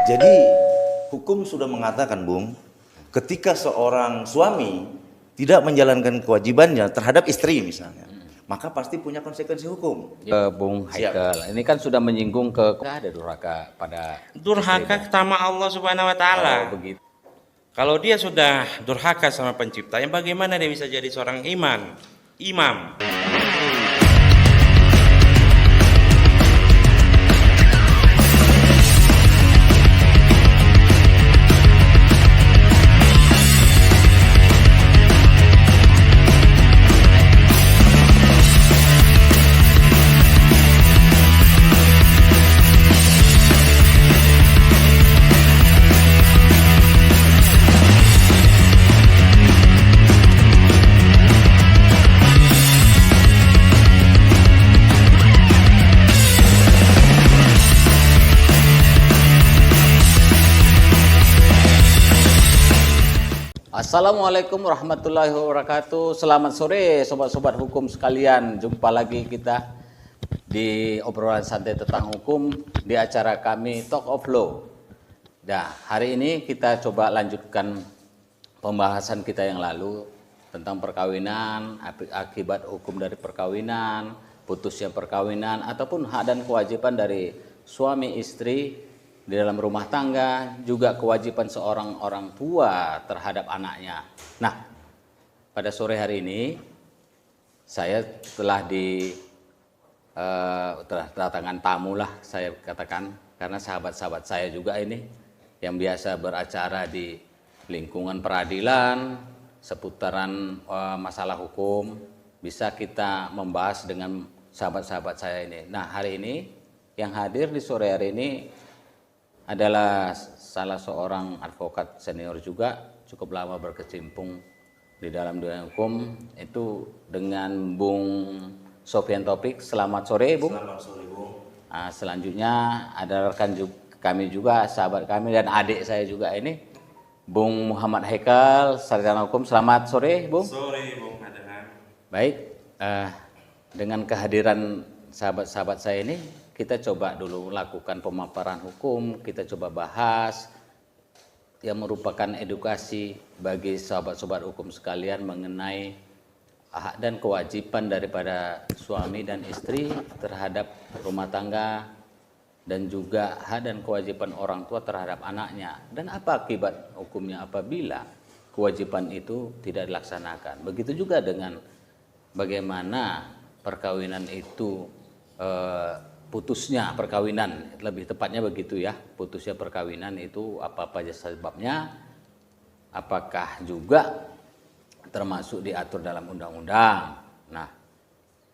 Jadi hukum sudah mengatakan, Bung, ketika seorang suami tidak menjalankan kewajibannya terhadap istri misalnya, maka pasti punya konsekuensi hukum. Bung Haikel, ini kan sudah menyinggung ke ada durhaka pada Durhaka istri, sama Allah Subhanahu wa Bung. taala. Oh, begitu. Kalau dia sudah durhaka sama penciptanya, bagaimana dia bisa jadi seorang imam? Assalamualaikum warahmatullahi wabarakatuh. Selamat sore sobat-sobat hukum sekalian. Jumpa lagi kita di obrolan santai tentang hukum di acara kami Talk of Law. Nah, hari ini kita coba lanjutkan pembahasan kita yang lalu tentang perkawinan, akibat hukum dari perkawinan, putusnya perkawinan, ataupun hak dan kewajiban dari suami istri di dalam rumah tangga, juga kewajiban seorang orang tua terhadap anaknya. Nah, pada sore hari ini saya telah kedatangan tamu lah saya katakan, karena sahabat-sahabat saya juga ini yang biasa beracara di lingkungan peradilan seputaran masalah hukum, bisa kita membahas dengan sahabat-sahabat saya ini. Nah, hari ini yang hadir di sore hari ini adalah salah seorang advokat senior juga, cukup lama berkecimpung di dalam dunia hukum, itu dengan Bung Sofyan Taufik. Selamat sore, Bung. Selamat sore, Bung. Nah, selanjutnya ada rekan kami juga, sahabat kami dan adik saya juga ini, Bung Muhammad Haikel, sarjana hukum. Selamat sore, Bung. Sore, Bung Adnan. Baik, dengan kehadiran sahabat-sahabat saya ini, kita coba dulu lakukan pemaparan hukum, kita coba bahas yang merupakan edukasi bagi sahabat-sahabat hukum sekalian mengenai hak dan kewajiban daripada suami dan istri terhadap rumah tangga, dan juga hak dan kewajiban orang tua terhadap anaknya, dan apa akibat hukumnya apabila kewajiban itu tidak dilaksanakan. Begitu juga dengan bagaimana perkawinan itu putusnya perkawinan, lebih tepatnya begitu ya, putusnya perkawinan itu apa-apa saja sebabnya, apakah juga termasuk diatur dalam undang-undang. Nah,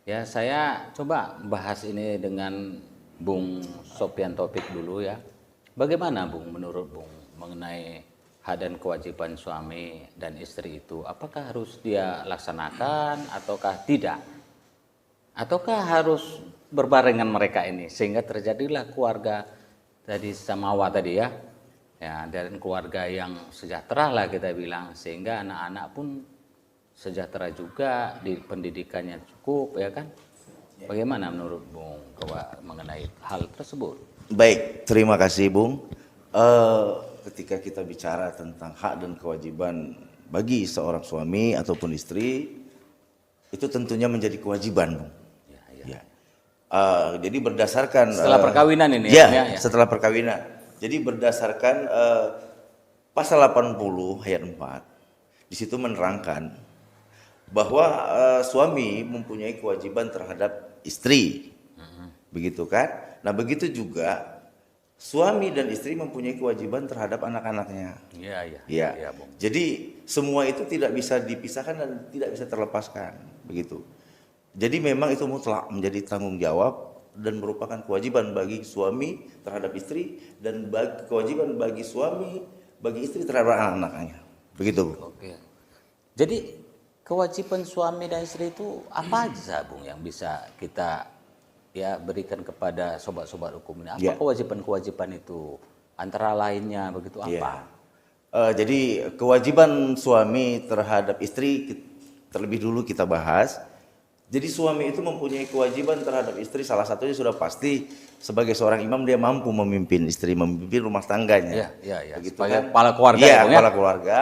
ya saya coba bahas ini dengan Bung Sofyan Taufik dulu ya. Bagaimana Bung, menurut Bung, mengenai hak dan kewajiban suami dan istri itu, apakah harus dia laksanakan ataukah tidak? Ataukah harus berbarengan mereka ini sehingga terjadilah keluarga tadi samawa tadi ya, dan keluarga yang sejahtera lah kita bilang, sehingga anak-anak pun sejahtera juga, di pendidikannya cukup ya kan. Bagaimana menurut Bung mengenai hal tersebut? Baik, terima kasih, Bung. Ketika kita bicara tentang hak dan kewajiban bagi seorang suami ataupun istri, itu tentunya menjadi kewajiban, Bung. Ya. Jadi berdasarkan setelah perkawinan ini ya, setelah perkawinan. Jadi berdasarkan pasal 80 ayat 4, di situ menerangkan bahwa suami mempunyai kewajiban terhadap istri. Begitu kan? Nah, begitu juga suami dan istri mempunyai kewajiban terhadap anak-anaknya. Iya, Bung. Jadi semua itu tidak bisa dipisahkan dan tidak bisa terlepaskan, begitu. Jadi memang itu mutlak menjadi tanggung jawab dan merupakan kewajiban bagi suami terhadap istri, dan kewajiban bagi suami bagi istri terhadap anak-anaknya. Begitu. Oke. Jadi kewajiban suami dan istri itu apa aja, Bung, yang bisa kita ya berikan kepada sobat-sobat hukum ini? Apa kewajiban-kewajiban itu? Antara lainnya begitu apa? Jadi kewajiban suami terhadap istri terlebih dulu kita bahas. Jadi suami itu mempunyai kewajiban terhadap istri, salah satunya sudah pasti sebagai seorang imam dia mampu memimpin istri, memimpin rumah tangganya. Iya. Begitu Sebagai kan? kepala keluarga Iya, ya, Bung, ya? kepala keluarga.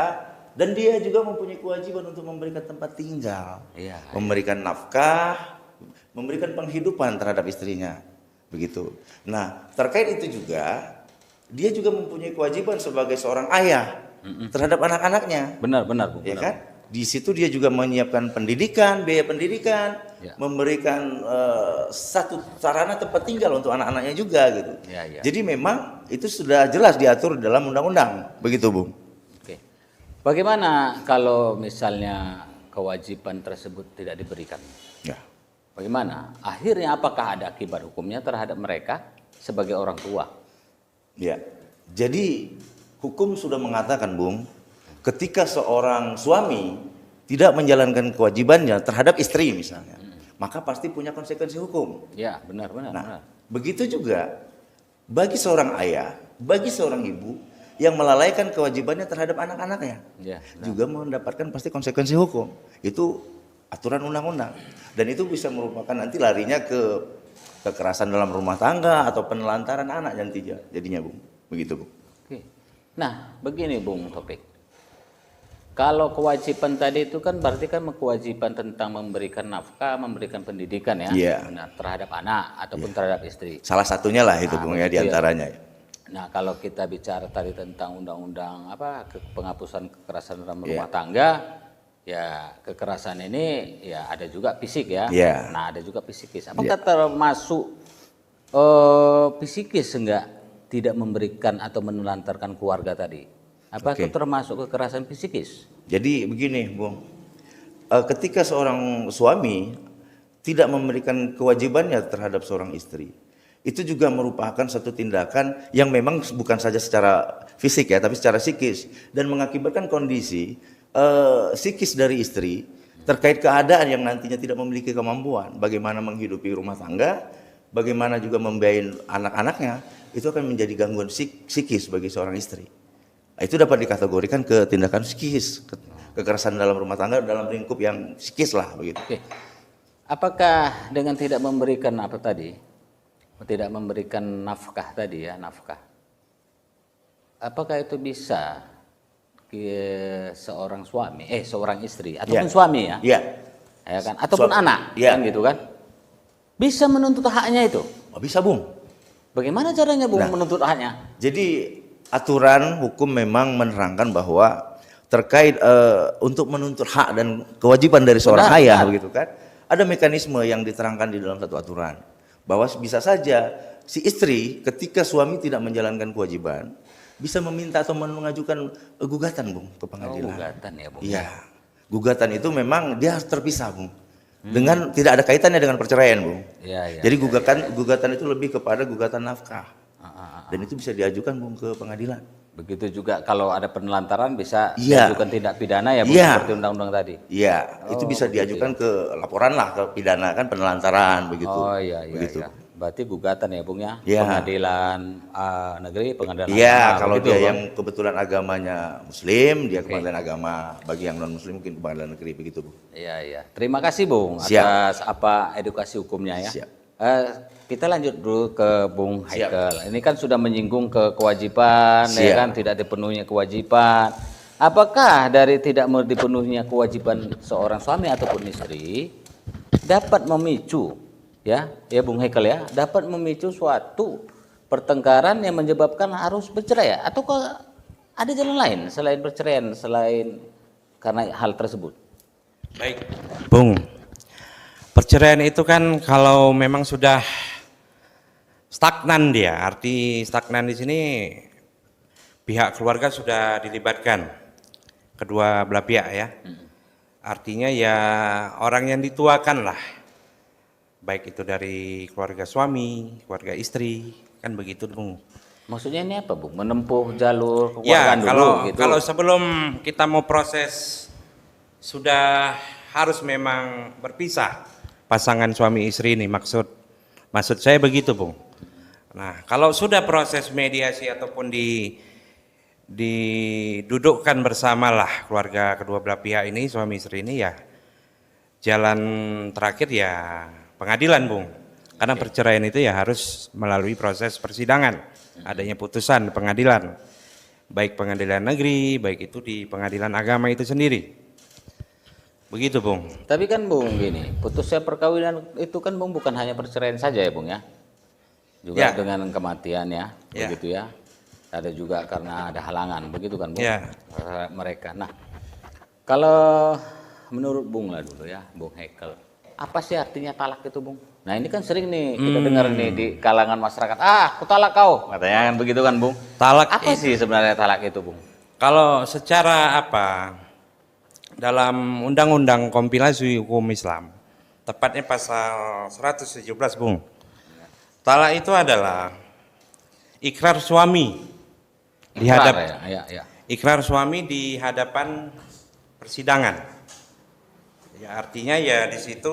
Dan dia juga mempunyai kewajiban untuk memberikan tempat tinggal, Iya, memberikan nafkah, memberikan penghidupan terhadap istrinya. Begitu. Nah, terkait itu juga, dia juga mempunyai kewajiban sebagai seorang ayah terhadap anak-anaknya. Benar, Bung. Ya Benar. kan? Di situ dia juga menyiapkan pendidikan, biaya pendidikan, Ya. memberikan satu sarana tempat tinggal untuk anak-anaknya juga gitu. Ya. Jadi memang itu sudah jelas diatur dalam undang-undang, begitu Bung. Oke. Bagaimana kalau misalnya kewajiban tersebut tidak diberikan? Ya. Bagaimana? Akhirnya apakah ada akibat hukumnya terhadap mereka sebagai orang tua? Ya. Jadi hukum sudah mengatakan Bung, ketika seorang suami tidak menjalankan kewajibannya terhadap istri misalnya, maka pasti punya konsekuensi hukum. Ya, benar. Nah, begitu juga bagi seorang ayah, bagi seorang ibu yang melalaikan kewajibannya terhadap anak-anaknya, Ya, juga mendapatkan pasti konsekuensi hukum. Itu aturan undang-undang. Dan itu bisa merupakan nanti larinya ke kekerasan dalam rumah tangga atau penelantaran anak jadinya, Bung. Begitu, Bung. Oke. Nah, begini Bung Topik. Kalau kewajiban tadi itu kan berarti kan kewajiban tentang memberikan nafkah, memberikan pendidikan ya, Iya. benar, terhadap anak ataupun terhadap istri. Salah satunya lah itu, Nah, Bung, ya begitu ya. diantaranya. Nah, kalau kita bicara tadi tentang undang-undang penghapusan kekerasan dalam Iya. rumah tangga, ya kekerasan ini ya ada juga fisik ya. Iya. Nah, ada juga psikis. Apakah termasuk psikis enggak tidak memberikan atau menelantarkan keluarga tadi? Apa Oke. itu termasuk kekerasan psikis? Jadi begini, Bung. Ketika seorang suami tidak memberikan kewajibannya terhadap seorang istri, itu juga merupakan satu tindakan yang memang bukan saja secara fisik ya, tapi secara psikis dan mengakibatkan kondisi psikis dari istri terkait keadaan yang nantinya tidak memiliki kemampuan bagaimana menghidupi rumah tangga, bagaimana juga membiayai anak-anaknya, itu akan menjadi gangguan psikis bagi seorang istri. Itu dapat dikategorikan ke tindakan psikis, kekerasan dalam rumah tangga dalam lingkup yang psikis lah begitu. Oke. Apakah dengan tidak memberikan apa tadi? Tidak memberikan nafkah tadi ya, nafkah. Apakah itu bisa seorang suami, seorang istri ataupun suami ya? Iya. Ya kan? Ataupun anak, ya. kan gitu kan? Bisa menuntut haknya itu. Oh, bisa, Bung. Bagaimana caranya Bung menuntut haknya? Jadi aturan hukum memang menerangkan bahwa terkait untuk menuntut hak dan kewajiban dari seorang ayah begitu kan, ada mekanisme yang diterangkan di dalam satu aturan bahwa bisa saja si istri ketika suami tidak menjalankan kewajiban bisa meminta atau mengajukan gugatan, Bung, ke pengadilan. Gugatan ya Bung. Iya. Gugatan itu memang dia harus terpisah, Bung. Dengan tidak ada kaitannya dengan perceraian, Bung. Iya. Jadi gugatan itu lebih kepada gugatan nafkah. Dan itu bisa diajukan, Bung, ke pengadilan. Begitu juga kalau ada penelantaran bisa Iya. diajukan tindak pidana ya Bung, Iya. seperti undang-undang tadi. Iya, itu bisa diajukan ke laporan lah ke pidana kan penelantaran begitu. Oh iya. Begitu. Berarti gugatan ya Bung ya. Iya. Pengadilan negeri, pengadilan Iya, agama, kalau begitu, dia Bang? yang kebetulan agamanya Muslim, dia ke pengadilan agama. Bagi yang non Muslim mungkin ke pengadilan negeri begitu, Bu. Iya. Terima kasih Bung Siap. atas edukasi hukumnya ya. Siap. Kita lanjut dulu ke Bung Siap. Haikel. Ini kan sudah menyinggung ke kewajiban, ya Siap. kan tidak dipenuhinya kewajiban. Apakah dari tidak dipenuhinya kewajiban seorang suami ataupun istri dapat memicu, ya Bung Haikel ya, dapat memicu suatu pertengkaran yang menyebabkan harus bercerai ya? Ataukah ada jalan lain selain perceraian, selain karena hal tersebut? Baik, Bung. Perceraian itu kan kalau memang sudah stagnan dia, arti stagnan di sini pihak keluarga sudah dilibatkan, kedua belah pihak ya. Artinya ya orang yang dituakan lah, baik itu dari keluarga suami, keluarga istri, kan begitu, Bung. Maksudnya ini apa, Bung? Menempuh jalur Ya, kekeluargaan dulu gitu. kalau sebelum kita mau proses sudah harus memang berpisah pasangan suami istri ini, maksud saya begitu, Bung. Nah, kalau sudah proses mediasi ataupun didudukkan bersamalah keluarga kedua belah pihak ini, suami istri ini ya jalan terakhir ya pengadilan, Bung. Karena perceraian itu ya harus melalui proses persidangan, adanya putusan pengadilan, baik pengadilan negeri, baik itu di pengadilan agama itu sendiri. Begitu, Bung. Tapi kan Bung gini, putusnya perkawinan itu kan Bung bukan hanya perceraian saja ya Bung ya. Juga Ya. dengan kematian ya, Ya. begitu ya. Ada juga karena ada halangan, begitu kan Bung? Ya. Mereka. Nah, kalau menurut Bung lah dulu ya, Bung Hekel, apa sih artinya talak itu Bung? Nah ini kan sering nih kita dengar nih di kalangan masyarakat, aku talak kau, katanya kan begitu kan Bung? Talak Apa sih sebenarnya talak itu Bung? kalau secara apa, dalam Undang-Undang Kompilasi Hukum Islam, tepatnya pasal 117, Bung. Talak itu adalah ikrar suami di Ikrar ya. ikrar suami di hadapan persidangan. Ya artinya ya di situ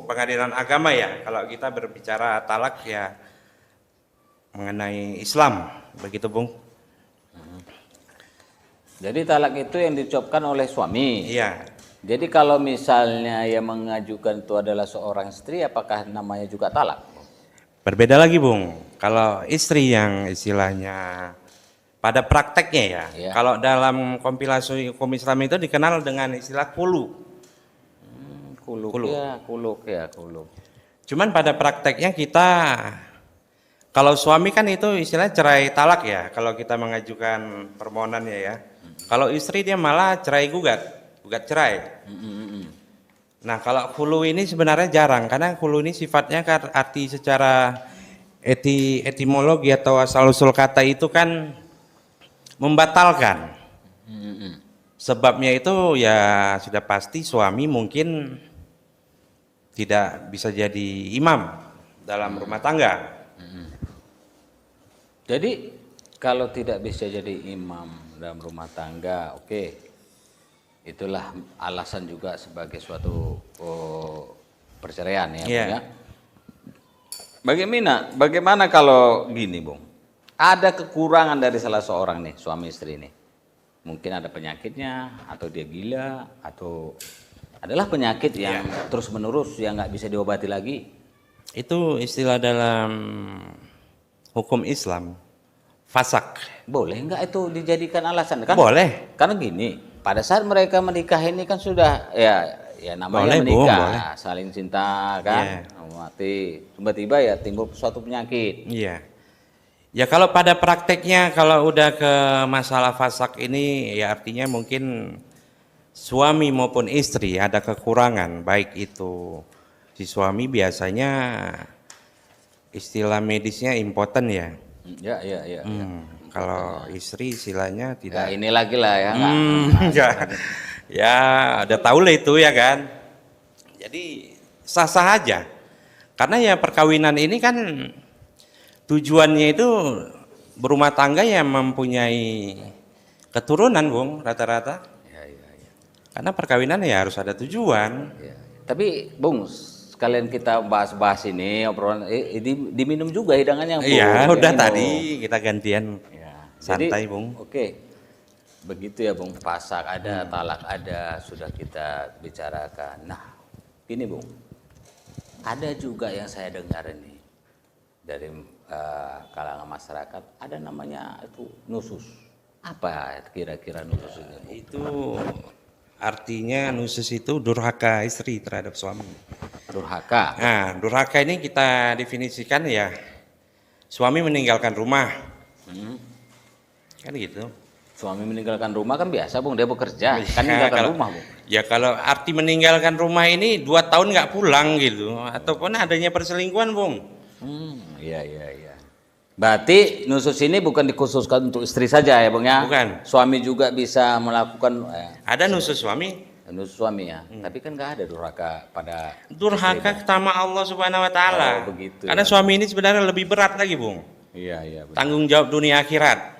pengadilan agama ya. Kalau kita berbicara talak ya mengenai Islam, begitu, Bung. Jadi talak itu yang diucapkan oleh suami. Iya. Jadi kalau misalnya yang mengajukan itu adalah seorang istri, apakah namanya juga talak? Berbeda lagi, Bung. Kalau istri yang istilahnya pada prakteknya ya, Iya. kalau dalam kompilasi hukum Islam itu dikenal dengan istilah kulu. Kuluk ya, kuluk. Cuman pada prakteknya kita, kalau suami kan itu istilah cerai talak ya, kalau kita mengajukan permohonannya ya. Kalau istri dia malah cerai gugat cerai. Nah kalau hulu ini sebenarnya jarang, karena hulu ini sifatnya kan arti secara etimologi atau asal usul kata itu kan membatalkan. Sebabnya itu ya sudah pasti suami mungkin tidak bisa jadi imam dalam rumah tangga. Jadi kalau tidak bisa jadi imam dalam rumah tangga, oke. Itulah alasan juga sebagai suatu perceraian ya, Iya. Bung ya. Bagaimana kalau gini, Bung? Ada kekurangan dari salah seorang nih, suami istri ini. Mungkin ada penyakitnya, atau dia gila, atau adalah penyakit yang terus menerus yang nggak bisa diobati lagi. Itu istilah dalam hukum Islam, fasak. Boleh nggak itu dijadikan alasan? Kan, Boleh. karena gini, pada saat mereka menikah ini kan sudah ya namanya Boleh, Bung, menikah, boleh. saling cinta kan, mati. Tiba-tiba ya timbul suatu penyakit. Iya. Ya kalau pada prakteknya kalau udah ke masalah fasak ini ya artinya mungkin suami maupun istri ada kekurangan, baik itu si suami biasanya istilah medisnya impoten ya. Ya. Kalau istri istilahnya Ya tidak. ini lagi lah ya. Ya, ya ada tahu lah itu ya kan. Jadi sah-sah aja. Karena ya perkawinan ini kan tujuannya itu berumah tangga yang mempunyai keturunan, Bung, rata-rata. Ya. Karena perkawinan ya harus ada tujuan. Ya. Tapi Bung, sekalian kita bahas-bahas ini obrolan diminum juga hidangannya Bung. Iya, Yang udah ini, tadi Bung. kita gantian. Ya. Santai, Jadi, Bung. Oke. Begitu ya Bung, pasak ada, talak ada, sudah kita bicarakan. Nah, ini Bung. Ada juga yang saya dengar ini dari kalangan masyarakat, ada namanya itu nusus. Apa kira-kira nusus itu? Itu artinya nusus itu durhaka istri terhadap suami. Durhaka. Nah, durhaka ini kita definisikan ya suami meninggalkan rumah. Kan gitu. Suami meninggalkan rumah kan biasa Bung, dia bekerja, kan Ya, meninggalkan kalau- rumah Bung. Ya kalau arti meninggalkan rumah ini 2 tahun nggak pulang gitu, ataupun adanya perselingkuhan, Bung. Iya. Berarti nusus ini bukan dikhususkan untuk istri saja ya Bung ya? Bukan. Suami juga bisa melakukan Ada nusus suami, nusus suami ya. Tapi kan nggak ada durhaka pada durhaka sama Allah Subhanahu Wa Taala. Oh, begitu Karena ya. suami ini sebenarnya lebih berat lagi, Bung. Iya. Betul. Tanggung jawab dunia akhirat.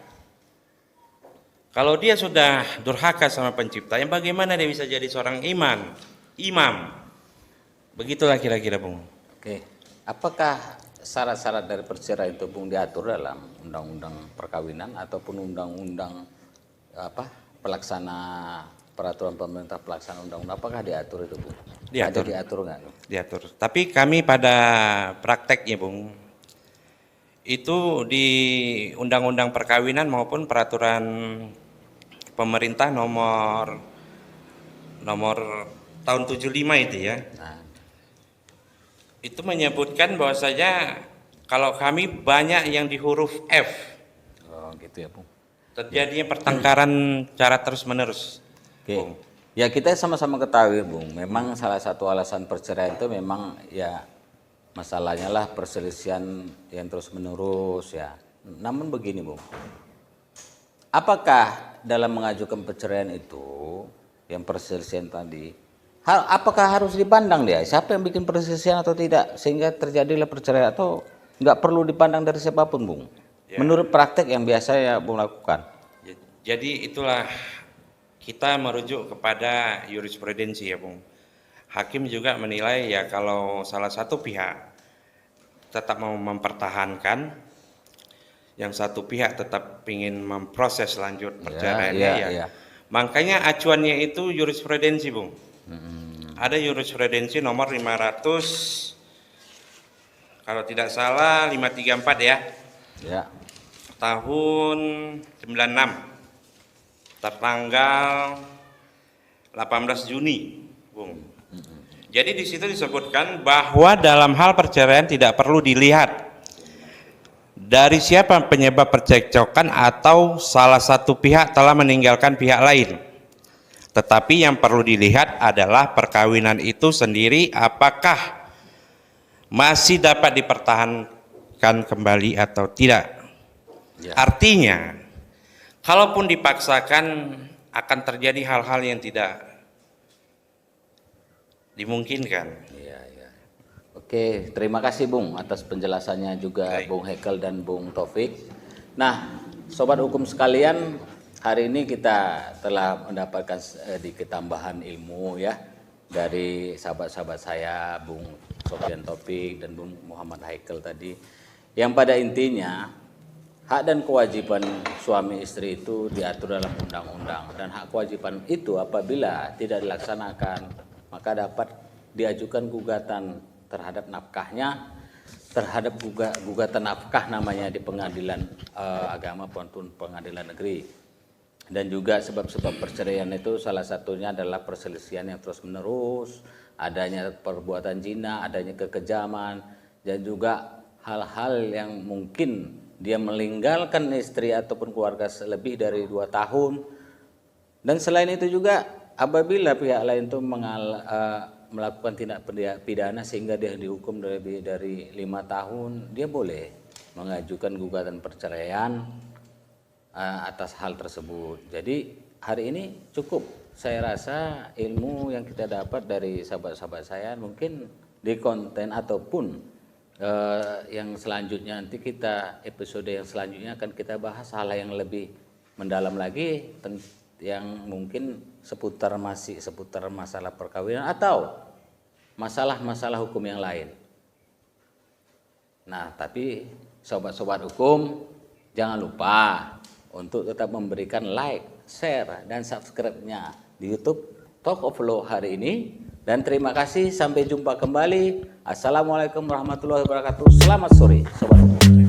Kalau dia sudah durhaka sama penciptanya, bagaimana dia bisa jadi seorang imam? Begitulah kira-kira, Bung. Oke. Apakah syarat-syarat dari perceraian itu Bung diatur dalam undang-undang perkawinan ataupun undang-undang pelaksana peraturan pemerintah pelaksana undang-undang, apakah diatur itu, Bu? Diatur. Ada diatur nggak? Diatur. Tapi kami pada prakteknya, Bung, itu di undang-undang perkawinan maupun peraturan pemerintah nomor tahun 75 itu ya, Nah, itu menyebutkan bahwasanya kalau kami banyak yang di huruf F, oh gitu ya, Bu. terjadinya pertengkaran cara terus-menerus. Oke. Bung. Ya kita sama-sama ketahui, Bung. Memang salah satu alasan perceraian itu memang ya masalahnya lah perselisihan yang terus-menerus ya. Namun begini, Bung. Apakah dalam mengajukan perceraian itu yang perselisihan tadi, apakah harus dipandang dia siapa yang bikin perselisihan atau tidak sehingga terjadilah perceraian, atau nggak perlu dipandang dari siapapun, Bung? Ya. Menurut praktek yang biasa ya Bung lakukan. Jadi itulah kita merujuk kepada jurisprudensi ya, Bung. Hakim juga menilai ya kalau salah satu pihak tetap mau mempertahankan, yang satu pihak tetap ingin memproses lanjut perceraiannya ya. Makanya acuannya itu jurisprudensi, Bung. Ada jurisprudensi nomor 500 kalau tidak salah 534 ya. Ya. Tahun 96 tertanggal 18 Juni, Bung. Jadi di situ disebutkan bahwa dalam hal perceraian tidak perlu dilihat dari siapa penyebab percekcokan atau salah satu pihak telah meninggalkan pihak lain. Tetapi yang perlu dilihat adalah perkawinan itu sendiri apakah masih dapat dipertahankan kembali atau tidak. Ya. Artinya, kalaupun dipaksakan akan terjadi hal-hal yang tidak dimungkinkan. Iya, iya. Oke, terima kasih Bung atas penjelasannya juga. Baik. Bung Hekel dan Bung Taufik. Nah, sobat hukum sekalian, hari ini kita telah mendapatkan sedikit tambahan ilmu ya dari sahabat-sahabat saya, Bung Sofyan Taufik dan Bung Muhammad Hekel tadi. Yang pada intinya hak dan kewajiban suami istri itu diatur dalam undang-undang, dan hak kewajiban itu apabila tidak dilaksanakan maka dapat diajukan gugatan terhadap nafkahnya, terhadap gugatan nafkah namanya di pengadilan agama maupun pengadilan negeri. Dan juga sebab-sebab perceraian itu salah satunya adalah perselisihan yang terus-menerus, adanya perbuatan zina, adanya kekejaman, dan juga hal-hal yang mungkin dia meninggalkan istri ataupun keluarga lebih dari 2 tahun. Dan selain itu juga apabila pihak lain itu melakukan tindak pidana sehingga dia dihukum lebih dari 5 tahun, dia boleh mengajukan gugatan perceraian atas hal tersebut. Jadi hari ini cukup, saya rasa ilmu yang kita dapat dari sahabat-sahabat saya mungkin di konten ataupun yang selanjutnya nanti kita episode yang selanjutnya akan kita bahas hal yang lebih mendalam lagi yang mungkin seputar masalah perkawinan atau masalah-masalah hukum yang lain. Nah, tapi sobat-sobat hukum jangan lupa untuk tetap memberikan like, share, dan subscribe-nya di YouTube Talk of Law hari ini. Dan terima kasih, sampai jumpa kembali. Assalamualaikum warahmatullahi wabarakatuh. Selamat sore, sobat hukum.